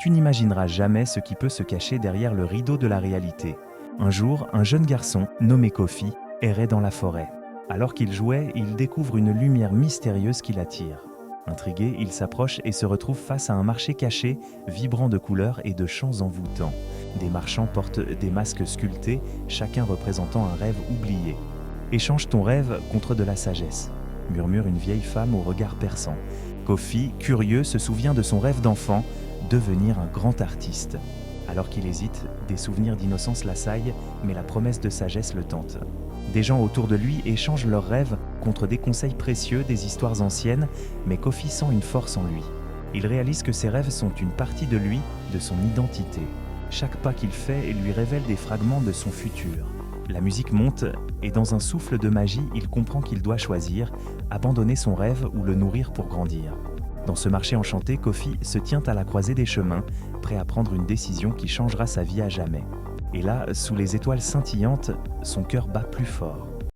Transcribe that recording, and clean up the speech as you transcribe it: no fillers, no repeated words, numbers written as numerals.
tu n'imagineras jamais ce qui peut se cacher derrière le rideau de la réalité. Un jour, un jeune garçon, nommé Kofi, errait dans la forêt. Alors qu'il jouait, il découvre une lumière mystérieuse qui l'attire. Intrigué, il s'approche et se retrouve face à un marché caché, vibrant de couleurs et de chants envoûtants. Des marchands portent des masques sculptés, chacun représentant un rêve oublié. « Échange ton rêve contre de la sagesse », murmure une vieille femme au regard perçant. Kofi, curieux, se souvient de son rêve d'enfant, devenir un grand artiste. Alors qu'il hésite, des souvenirs d'innocence l'assaillent, mais la promesse de sagesse le tente. Des gens autour de lui échangent leurs rêves contre des conseils précieux, des histoires anciennes, mais Kofi sent une force en lui. Il réalise que ses rêves sont une partie de lui, de son identité. Chaque pas qu'il fait lui révèle des fragments de son futur. La musique monte et dans un souffle de magie, il comprend qu'il doit choisir, abandonner son rêve ou le nourrir pour grandir. Dans ce marché enchanté, Kofi se tient à la croisée des chemins, prêt à prendre une décision qui changera sa vie à jamais. Et là, sous les étoiles scintillantes, son cœur bat plus fort.